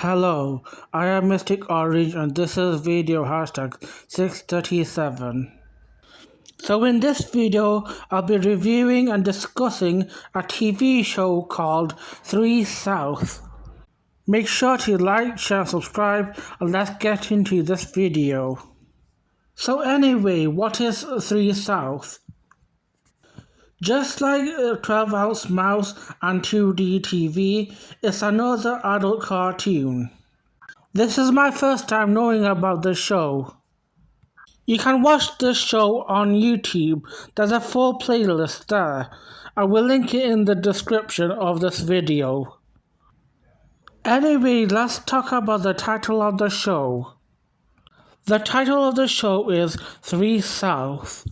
Hello, I am Mystic Orange and this is video hashtag 637. So in this video, I'll be reviewing and discussing a TV show called 3 South. Make sure to like, share, subscribe, and let's get into this video. So anyway, what is 3 South? Just like 12 Ounce Mouse and 2D TV, it's another adult cartoon. This is my first time knowing about this show. You can watch this show on YouTube. There's a full playlist there. I will link it in the description of this video. Anyway, let's talk about the title of the show. The title of the show is 3 South.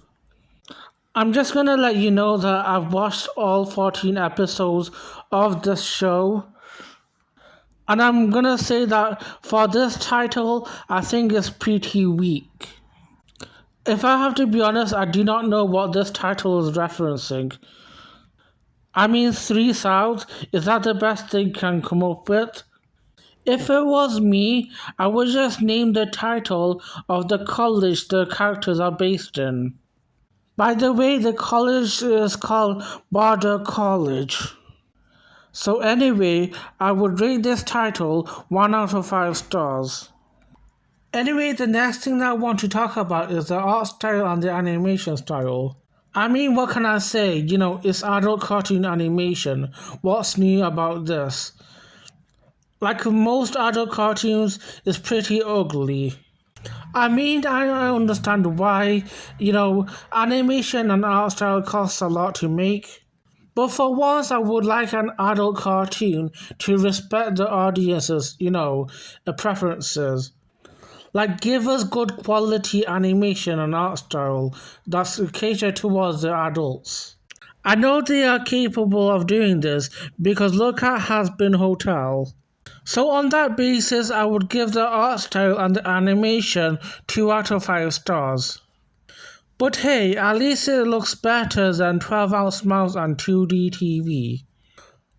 I'm just gonna let you know that I've watched all 14 episodes of this show. And I'm gonna say that for this title, I think it's pretty weak. If I have to be honest, I do not know what this title is referencing. I mean, 3 South, is that the best they can come up with? If it was me, I would just name the title of the college the characters are based in. By the way, the college is called Border College. So anyway, I would rate this title 1 out of 5 stars. Anyway, the next thing that I want to talk about is the art style and the animation style. I mean, what can I say? It's adult cartoon animation. What's new about this? Like most adult cartoons, it's pretty ugly. I mean, I understand why, animation and art style costs a lot to make. But for once, I would like an adult cartoon to respect the audience's, preferences. Like, give us good quality animation and art style that's catered towards the adults. I know they are capable of doing this because look at Hazbin Hotel. So on that basis, I would give the art style and the animation 2 out of 5 stars. But hey, at least it looks better than 12 Ounce Mouse and 2D TV.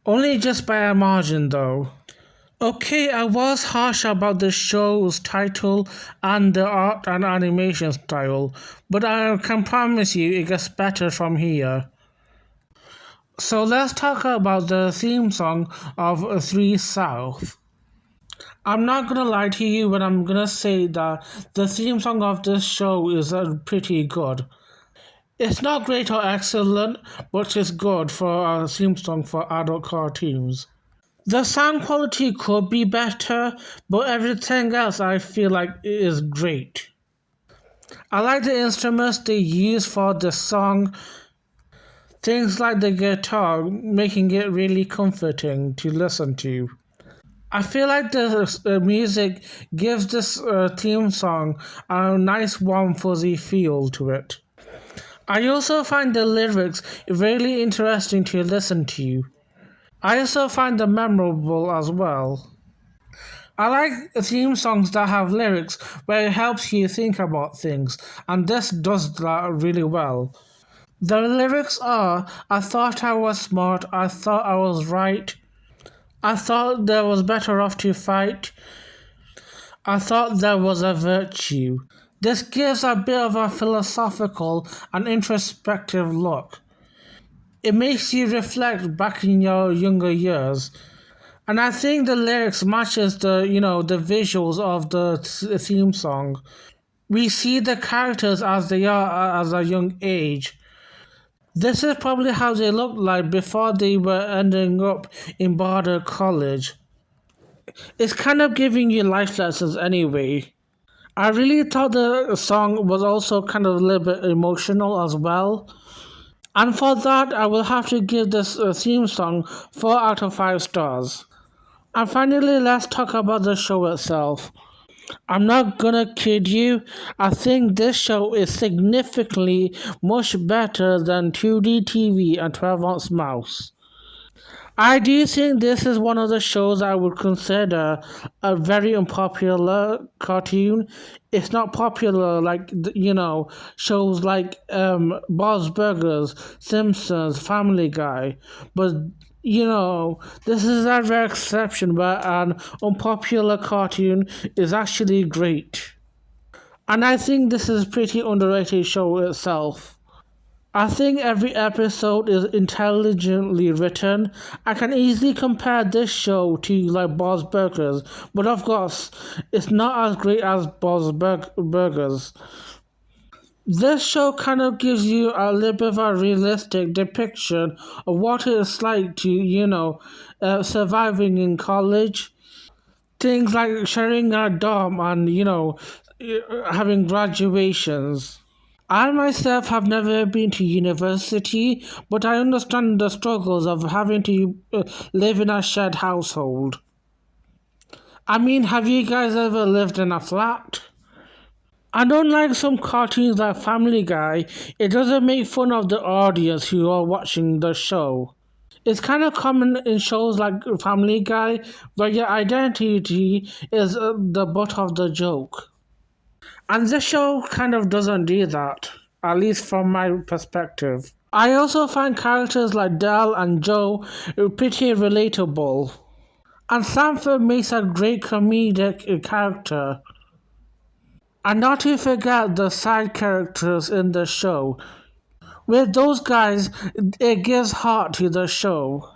Only just by a margin though. Okay, I was harsh about the show's title and the art and animation style, but I can promise you it gets better from here. So let's talk about the theme song of 3 South. I'm not gonna lie to you when I'm gonna say that the theme song of this show is pretty good. It's not great or excellent, but it's good for a theme song for adult cartoons. The sound quality could be better, but everything else I feel like is great. I like the instruments they use for the song, things like the guitar, making it really comforting to listen to. I feel like the music gives this theme song a nice warm fuzzy feel to it. I also find the lyrics really interesting to listen to. I also find them memorable as well. I like theme songs that have lyrics where it helps you think about things, and this does that really well. The lyrics are, I thought I was smart, I thought I was right, I thought there was better off to fight, I thought there was a virtue. This gives a bit of a philosophical and introspective look. It makes you reflect back in your younger years. And I think the lyrics matches the visuals of the theme song. We see the characters as they are as a young age. This is probably how they looked like before they were ending up in Border College. It's kind of giving you life lessons anyway. I really thought the song was also kind of a little bit emotional as well. And for that, I will have to give this theme song 4 out of 5 stars. And finally, let's talk about the show itself. I'm not gonna kid you, I think this show is significantly much better than 2D TV and 12 Ounce Mouse. I do think this is one of the shows I would consider a very unpopular cartoon. It's not popular like, shows like Bob's Burgers, Simpsons, Family Guy. But, This is a rare exception where an unpopular cartoon is actually great. And I think this is a pretty underrated show itself. I think every episode is intelligently written. I can easily compare this show to like Bob's Burgers, but of course, it's not as great as Burgers. This show kind of gives you a little bit of a realistic depiction of what it's like to, surviving in college. Things like sharing a dorm and, having graduations. I myself have never been to university, but I understand the struggles of having to live in a shared household. I mean, have you guys ever lived in a flat? And unlike some cartoons like Family Guy, it doesn't make fun of the audience who are watching the show. It's kind of common in shows like Family Guy where your identity is the butt of the joke. And this show kind of doesn't do that, at least from my perspective. I also find characters like Dal and Joe pretty relatable. And Sanford makes a great comedic character. And not to forget the side characters in the show. With those guys, it gives heart to the show.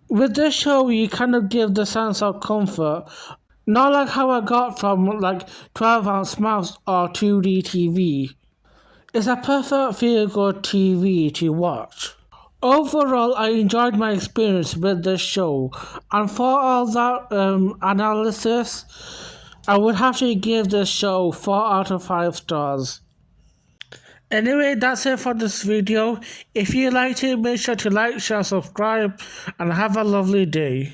With this show, you kind of give the sense of comfort. Not like how I got from like 12-ounce mouse or 2D TV. It's a perfect feel-good TV to watch. Overall, I enjoyed my experience with this show, and for all that analysis, I would have to give this show 4 out of 5 stars. Anyway, that's it for this video. If you liked it, make sure to like, share, subscribe, and have a lovely day.